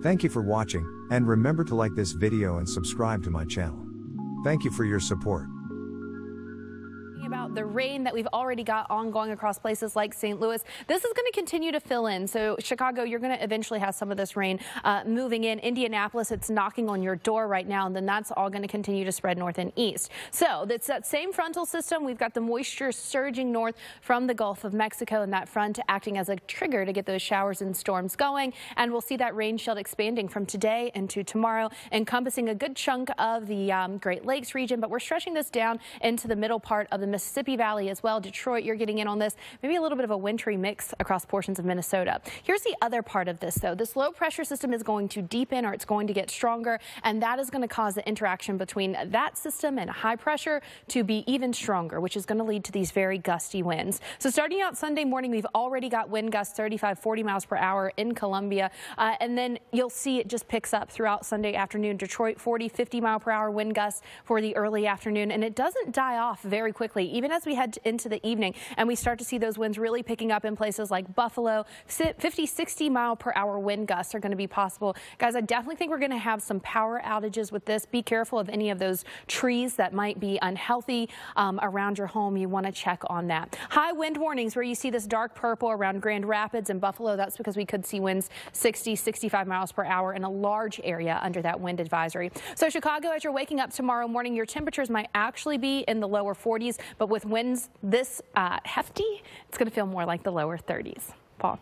Thank you for watching, and remember to like this video and subscribe to my channel. Thank you for your support. About the rain that we've already got ongoing across places like St. Louis. This is going to continue to fill in. So Chicago, you're going to eventually have some of this rain moving in. Indianapolis, it's knocking on your door right now, and then that's all going to continue to spread north and east. So that's that same frontal system. We've got the moisture surging north from the Gulf of Mexico, and that front acting as a trigger to get those showers and storms going. And we'll see that rain shield expanding from today into tomorrow, encompassing a good chunk of the Great Lakes region. But we're stretching this down into the middle part of the Mississippi Valley as well. Detroit, you're getting in on this. Maybe a little bit of a wintry mix across portions of Minnesota. Here's the other part of this, though. This low pressure system is going to deepen, or it's going to get stronger, and that is going to cause the interaction between that system and high pressure to be even stronger, which is going to lead to these very gusty winds. So starting out Sunday morning, we've already got wind gusts 35, 40 miles per hour in Columbia, and then you'll see it just picks up throughout Sunday afternoon. Detroit, 40, 50 mile per hour wind gusts for the early afternoon, and it doesn't die off very quickly, even as we head into the evening and we start to see those winds really picking up in places like Buffalo. 50, 60 mile per hour wind gusts are going to be possible. Guys, I definitely think we're going to have some power outages with this. Be careful of any of those trees that might be unhealthy around your home. You want to check on that. High wind warnings where you see this dark purple around Grand Rapids and Buffalo. That's because we could see winds 60, 65 miles per hour in a large area under that wind advisory. So Chicago, as you're waking up tomorrow morning, your temperatures might actually be in the lower 40s, but with winds this hefty, it's going to feel more like the lower 30s. Paul.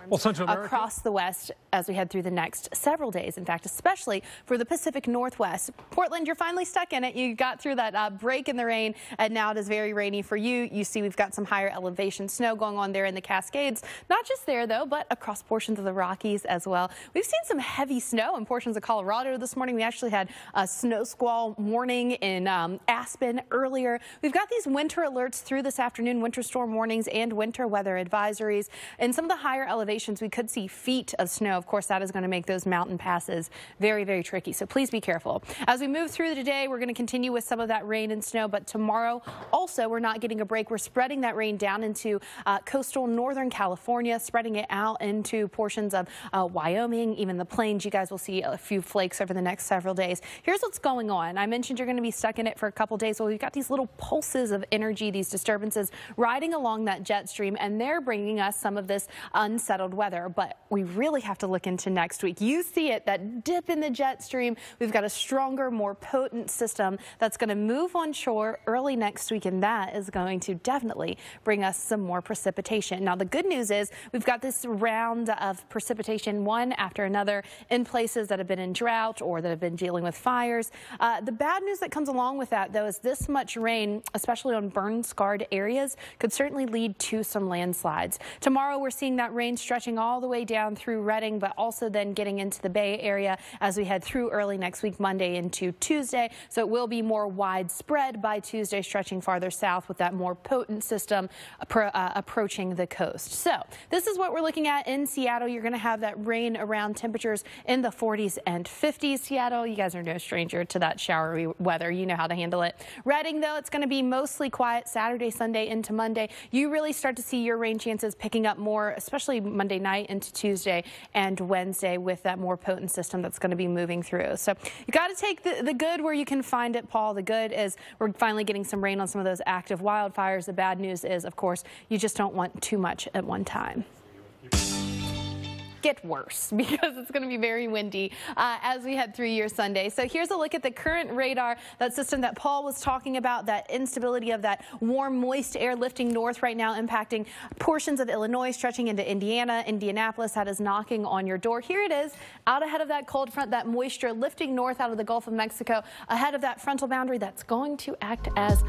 Well, Central America. Across the west as we head through the next several days, in fact, especially for the Pacific Northwest. Portland, you're finally stuck in it. You got through that break in the rain, and now it is very rainy for you. You see we've got some higher elevation snow going on there in the Cascades. Not just there, though, but across portions of the Rockies as well. We've seen some heavy snow in portions of Colorado this morning. We actually had a snow squall warning in Aspen earlier. We've got these winter alerts through this afternoon, winter storm warnings and winter weather advisories. In some of the higher elevations, we could see feet of snow. Of course, that is going to make those mountain passes very, very tricky. So please be careful. As we move through the day, we're going to continue with some of that rain and snow. But tomorrow, also, we're not getting a break. We're spreading that rain down into coastal northern California, spreading it out into portions of Wyoming, even the plains. You guys will see a few flakes over the next several days. Here's what's going on. I mentioned you're going to be stuck in it for a couple days. Well, we've got these little pulses of energy, these disturbances riding along that jet stream, and they're bringing us some of this unsettled weather. But we really have to look into next week. You see it, that dip in the jet stream. We've got a stronger, more potent system that's going to move on shore early next week, and that is going to definitely bring us some more precipitation. Now, the good news is we've got this round of precipitation, one after another, in places that have been in drought or that have been dealing with fires. The bad news that comes along with that, though, is this much rain, especially on burn-scarred areas, could certainly lead to some landslides. Tomorrow, we're seeing that rain stretching all the way down through Redding, but also then getting into the Bay Area as we head through early next week, Monday into Tuesday. So it will be more widespread by Tuesday, stretching farther south with that more potent system approaching the coast. So this is what we're looking at in Seattle. You're going to have that rain around temperatures in the 40s and 50s. Seattle, you guys are no stranger to that showery weather. You know how to handle it. Redding, though, it's going to be mostly quiet Saturday, Sunday into Monday. You really start to see your rain chances picking up more, especially Monday night into Tuesday and Wednesday with that more potent system that's going to be moving through. So you got to take the good where you can find it, Paul. The good is we're finally getting some rain on some of those active wildfires. The bad news is, of course, you just don't want too much at one time. Get worse because it's going to be very windy as we head through your Sunday. So here's a look at the current radar, that system that Paul was talking about, that instability of that warm, moist air lifting north right now, impacting portions of Illinois, stretching into Indiana, Indianapolis. That is knocking on your door. Here it is, out ahead of that cold front, that moisture lifting north out of the Gulf of Mexico, ahead of that frontal boundary that's going to act as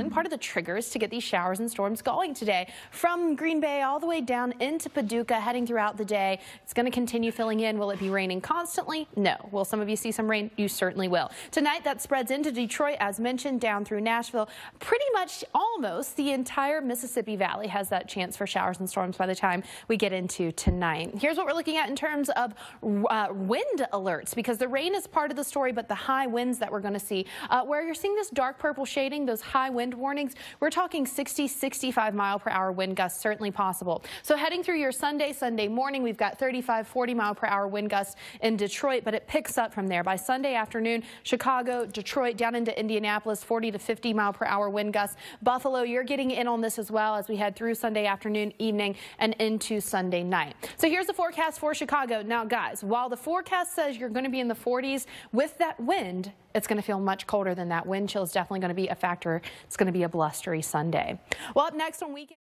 part part of the triggers to get these showers and storms going today. From Green Bay all the way down into Paducah, heading throughout the day. It's going to continue filling in. Will it be raining constantly? No. Will some of you see some rain? You certainly will. Tonight, that spreads into Detroit, as mentioned, down through Nashville. Pretty much almost the entire Mississippi Valley has that chance for showers and storms by the time we get into tonight. Here's what we're looking at in terms of wind alerts, because the rain is part of the story, but the high winds that we're going to see, where you're seeing this dark purple shading, those high wind warnings, we're talking 60, 65 mile per hour wind gusts, certainly possible. So heading through your Sunday morning, we've got 35, 40 mile per hour wind gusts in Detroit, but it picks up from there. By Sunday afternoon, Chicago, Detroit, down into Indianapolis, 40 to 50 mile per hour wind gusts. Buffalo, you're getting in on this as well as we head through Sunday afternoon, evening, and into Sunday night. So here's the forecast for Chicago. Now, guys, while the forecast says you're going to be in the 40s, with that wind, it's going to feel much colder than that. Wind chill is definitely going to be a factor. It's going to be a blustery Sunday. Well, up next on Weekend.